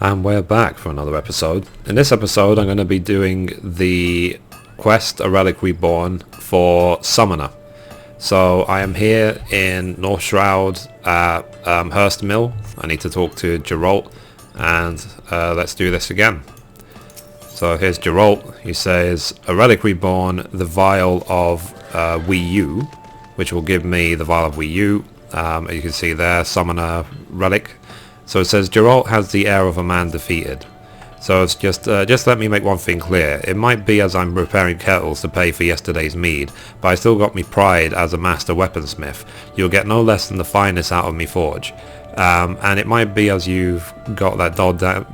And we're back for another episode. In this episode I'm going to be doing the quest A Relic Reborn for Summoner. So I am here in North Shroud at Hurst Mill. I need to talk to Geralt, and let's do this again. So here's Geralt. He says, A Relic Reborn, the Veil of Wiyu, which will give me the Veil of Wiyu. You can see there, Summoner Relic. So it says, Geralt has the air of a man defeated. So it's just let me make one thing clear. It might be as I'm preparing kettles to pay for yesterday's mead, but I still got me pride as a master weaponsmith. You'll get no less than the finest out of me forge. And it might be as you've got that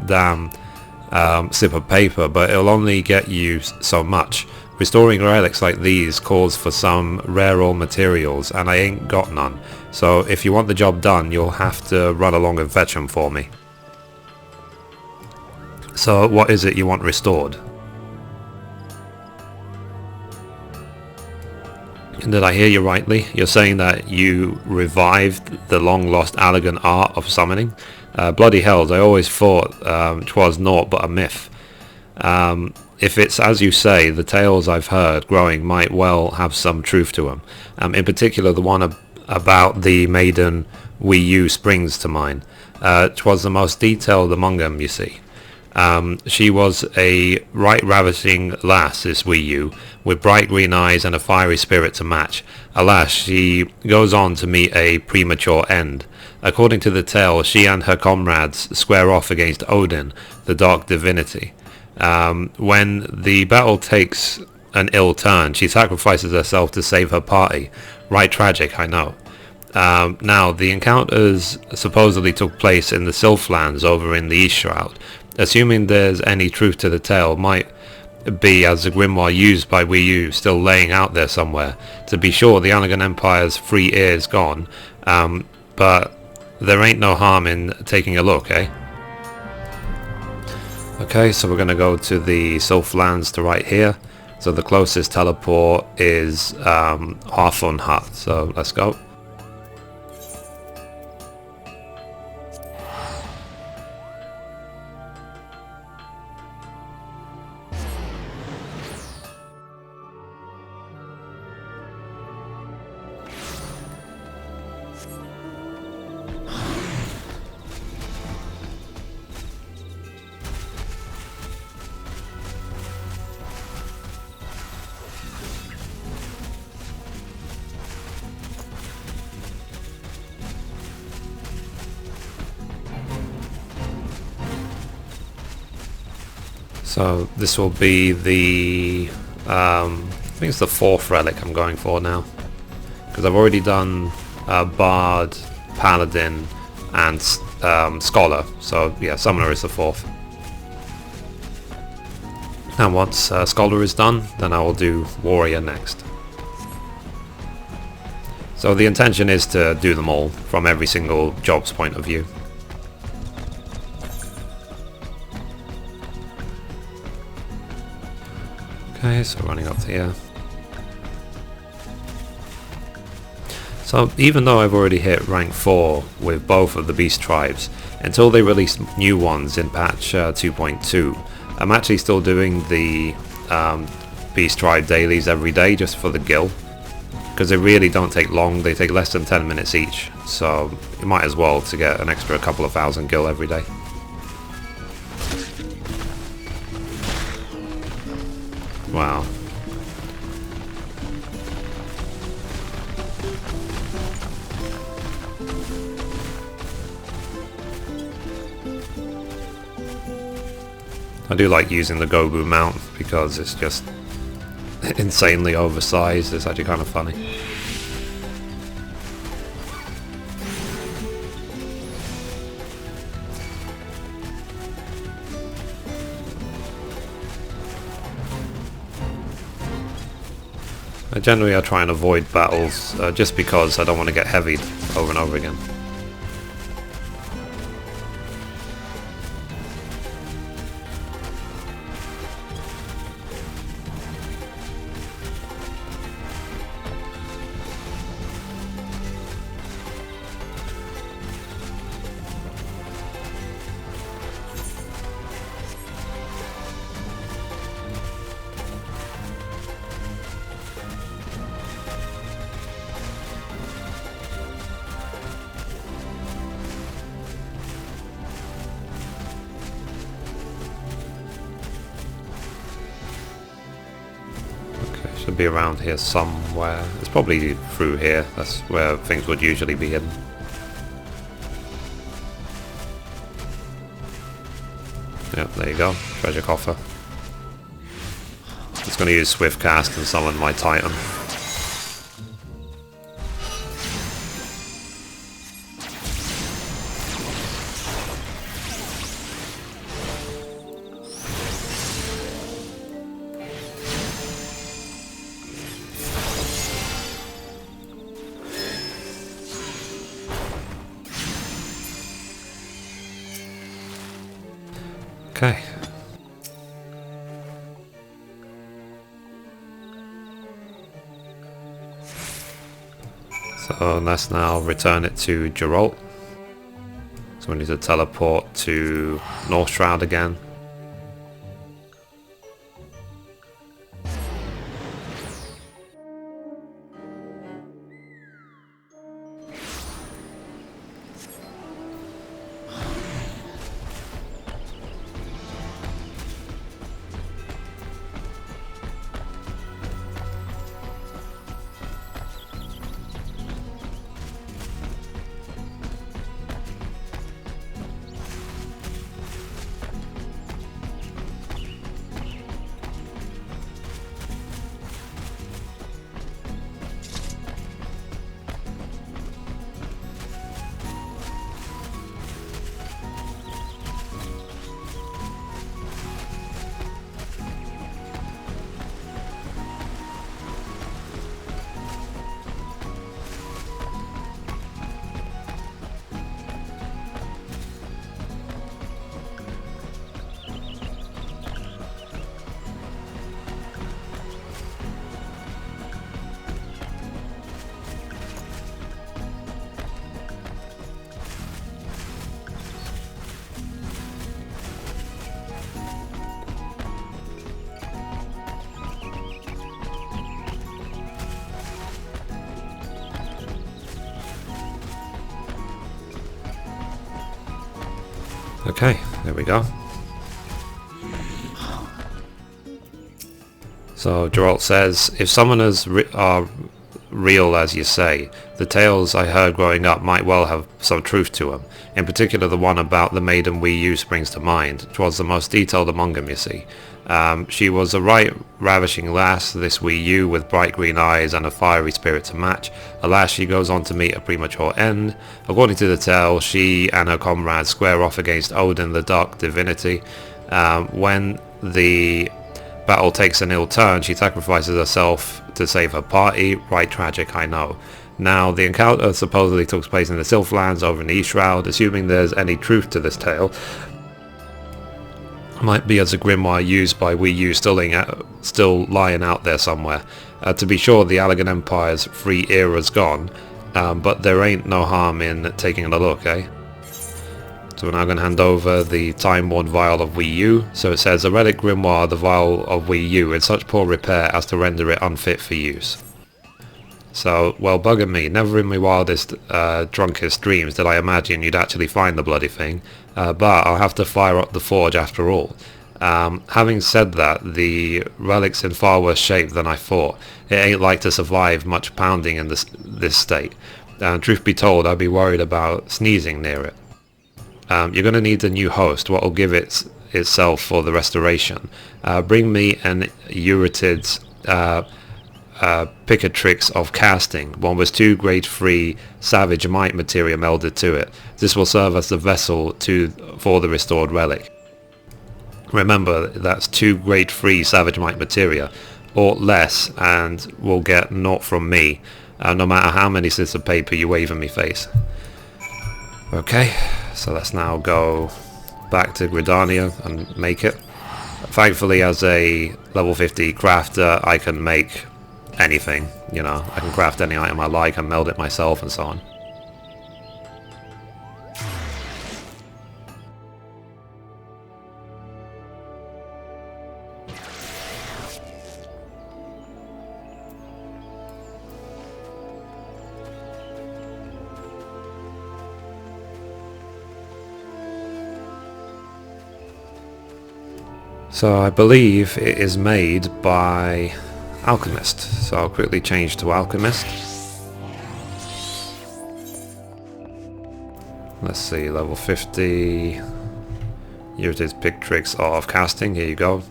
damn slip of paper, but it'll only get you so much. Restoring relics like these calls for some rare raw materials, and I ain't got none. So if you want the job done, you'll have to run along and fetch them for me. So what is it you want restored? And did I hear you rightly? You're saying that you revived the long lost elegant art of summoning? Bloody hells, I always thought 'twas naught but a myth. If it's as you say, the tales I've heard growing might well have some truth to them. In particular, the one about the maiden Wiyu springs to mind. 'Twas the most detailed among them, you see. She was a right ravishing lass, this Wiyu, with bright green eyes and a fiery spirit to match. Alas, she goes on to meet a premature end. According to the tale, she and her comrades square off against Odin, the dark divinity. When the battle takes an ill turn, she sacrifices herself to save her party. Right tragic, I know. Now, the encounters supposedly took place in the Sylphlands over in the East Shroud. Assuming there's any truth to the tale, might be as the grimoire used by Wiyu still laying out there somewhere. To be sure, the Anagan Empire's free ear is gone, but there ain't no harm in taking a look, eh? Okay, so we're going to go to the Sylphlands to right here. So the closest teleport is Hawthorne Hut, so let's go. So this will be the, I think it's the 4th relic I'm going for now. Because I've already done Bard, Paladin, and Scholar. So yeah, Summoner is the 4th. And once Scholar is done, then I will do Warrior next. So the intention is to do them all from every single job's point of view. Okay, so running up to here. So even though I've already hit rank 4 with both of the beast tribes, until they release new ones in patch 2.2, I'm actually still doing the beast tribe dailies every day just for the gil. Because they really don't take long, they take less than 10 minutes each, so you might as well to get an extra couple of thousand gil every day. Wow. I do like using the Gobu mount because it's just insanely oversized. It's actually kind of funny. Generally I try and avoid battles just because I don't want to get heavied over and over again. Should be around here somewhere. It's probably through here. That's where things would usually be hidden. Yep, there you go. Treasure coffer. Just going to use Swift Cast and summon my Titan. Okay. So let's now return it to Geralt. So we need to teleport to North Shroud again. Okay, there we go. So Geralt says, if summoners are real as you say, the tales I heard growing up might well have some truth to them. In particular, the one about the maiden Wiyu springs to mind. 'Twas the most detailed among them, you see. She was a right ravishing lass, this Wiyu, with bright green eyes and a fiery spirit to match. Alas, she goes on to meet a premature end. According to the tale, she and her comrades square off against Odin, the dark divinity. When the battle takes an ill turn, she sacrifices herself to save her party. Right tragic, I know. Now, the encounter supposedly took place in the Sylphlands over in the East Shroud. Assuming there's any truth to this tale, might be as a grimoire used by Wiyu still lying out there somewhere. To be sure, the Allagan Empire's free era's gone, but there ain't no harm in taking a look, eh? So we're now going to hand over the time-worn Vial of Wiyu. So it says, A Relic Grimoire, the Vial of Wiyu, in such poor repair as to render it unfit for use. So, well, bugger me, never in my wildest, drunkest dreams did I imagine you'd actually find the bloody thing, but I'll have to fire up the forge after all. Having said that, the relic's in far worse shape than I thought. It ain't like to survive much pounding in this state. Truth be told, I'd be worried about sneezing near it. You're going to need a new host, what will give itself for the restoration. Bring me an Eurytid's Picatrix of casting, one with 2 grade 3 Savage Might materia melded to it. This will serve as the vessel for the restored relic. Remember, that's 2 grade 3 Savage Might materia, or less, and will get naught from me, no matter how many slits of paper you wave in me face. Okay, so let's now go back to Gridania and make it. Thankfully, as a level 50 crafter, I can make anything, you know, I can craft any item I like and meld it myself and so on. So I believe it is made by Alchemist. So I'll quickly change to Alchemist. Let's see, level 50. Use his pick tricks of casting. Here you go.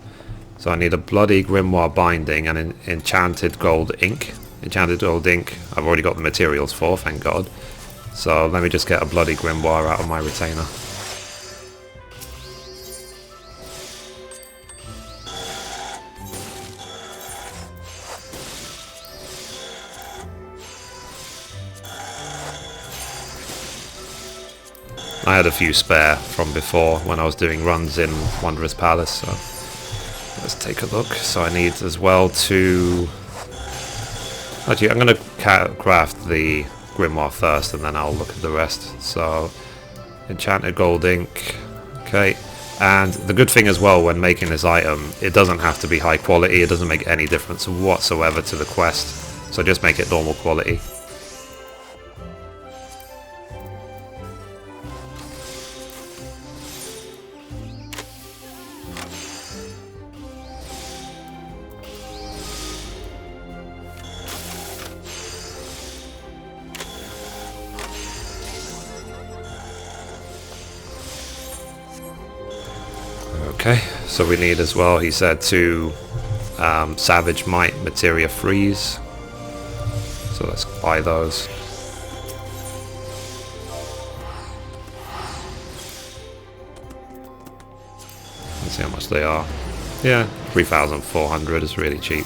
So I need a bloody grimoire binding and an enchanted gold ink. Enchanted gold ink I've already got the materials for, thank god. So let me just get a bloody grimoire out of my retainer. I had a few spare from before when I was doing runs in Wondrous Palace, so let's take a look. So I need as well to... Actually, I'm going to craft the grimoire first and then I'll look at the rest. So, enchanted gold ink, okay. And the good thing as well when making this item, it doesn't have to be high quality, it doesn't make any difference whatsoever to the quest. So just make it normal quality. Okay, so we need as well, he said, 2 Savage Might Materia Freeze. So let's buy those. Let's see how much they are. Yeah, 3,400 is really cheap.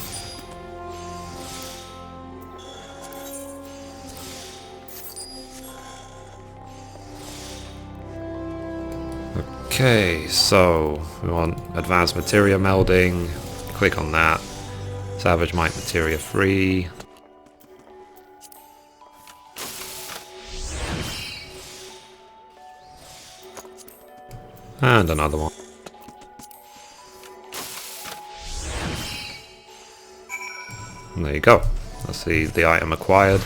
Okay, so we want Advanced Materia Melding, click on that. Savage Might Materia Free. And another one. And there you go. That's the item acquired.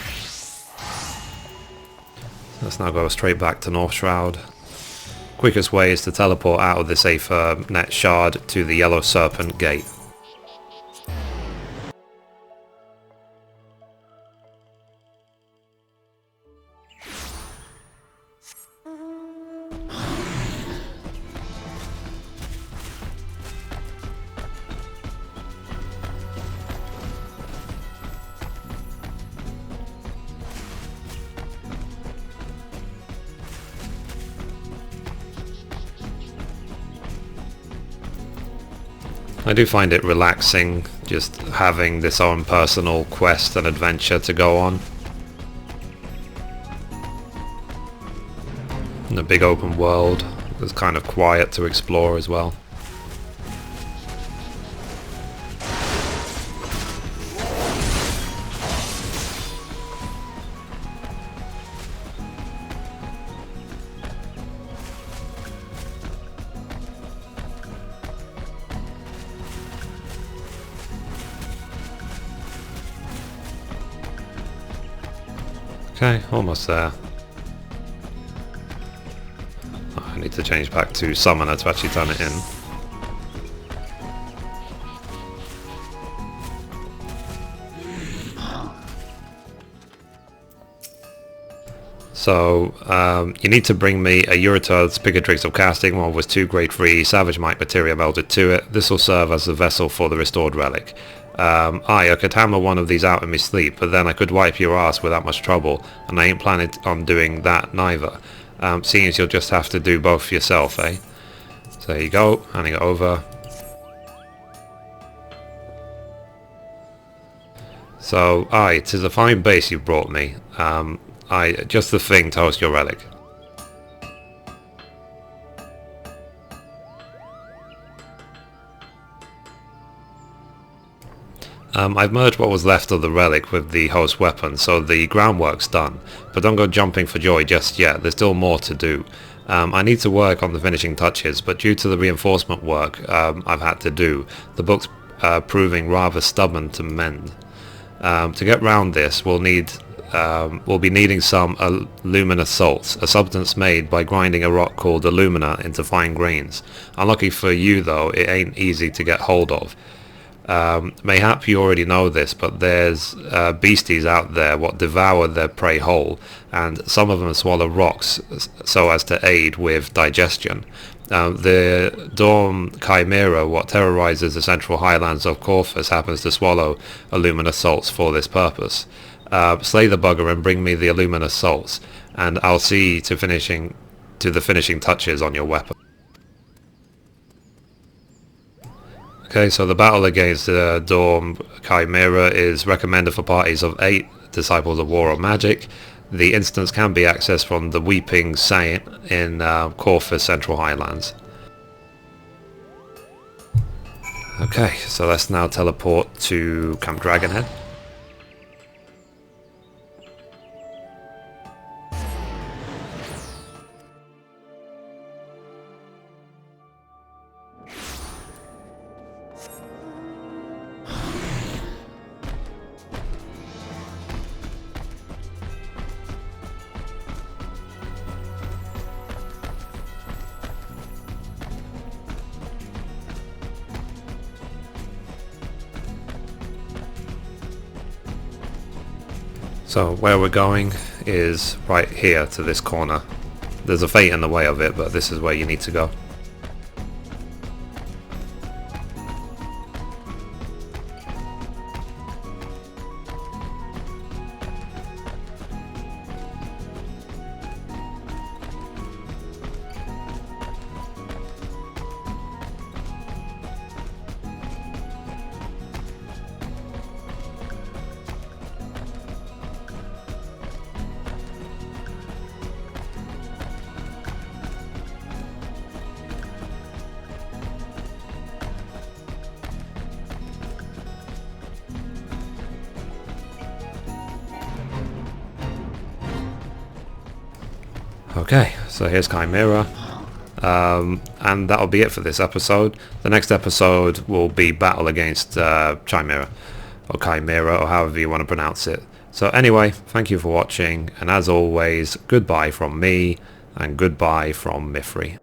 Let's now go straight back to North Shroud. Quickest way is to teleport out of this Aether Net Shard to the Yellow Serpent Gate. I do find it relaxing just having this own personal quest and adventure to go on. In a big open world, it's kind of quiet to explore as well. Okay, almost there. Oh, I need to change back to Summoner to actually turn it in. So, you need to bring me a Eurotard's Picatrix of Casting, one with 2 Grade 3 Savage Might Materia melted to it. This will serve as the vessel for the restored relic. I could hammer one of these out in my sleep, but then I could wipe your ass without much trouble, and I ain't planning on doing that neither. Seeing as you'll just have to do both yourself, eh? So there you go, handing it over. So, it is a fine base you've brought me. Just the thing to host your relic. I've merged what was left of the relic with the host weapon, so the groundwork's done. But don't go jumping for joy just yet, there's still more to do. I need to work on the finishing touches, but due to the reinforcement work I've had to do, the book's proving rather stubborn to mend. To get round this, we'll be needing some alumina salts, a substance made by grinding a rock called alumina into fine grains. Unlucky for you though, it ain't easy to get hold of. Mayhap you already know this, but there's beasties out there what devour their prey whole, and some of them swallow rocks so as to aid with digestion. The Dorm Chimera, what terrorizes the central highlands of Corvus, happens to swallow Illuminous salts for this purpose. Slay the bugger and bring me the Illuminous salts, and I'll see to the finishing touches on your weapon. Okay, so the battle against the Dorm Chimera is recommended for parties of 8 Disciples of War or Magic. The instance can be accessed from the Weeping Saint in Corvus Central Highlands. Okay, so let's now teleport to Camp Dragonhead. So where we're going is right here to this corner. There's a fate in the way of it, but this is where you need to go. Okay, so here's Chimera, and that'll be it for this episode. The next episode will be battle against Chimera, or Chimera, or however you want to pronounce it. So anyway, thank you for watching, and as always, goodbye from me, and goodbye from Mithrie.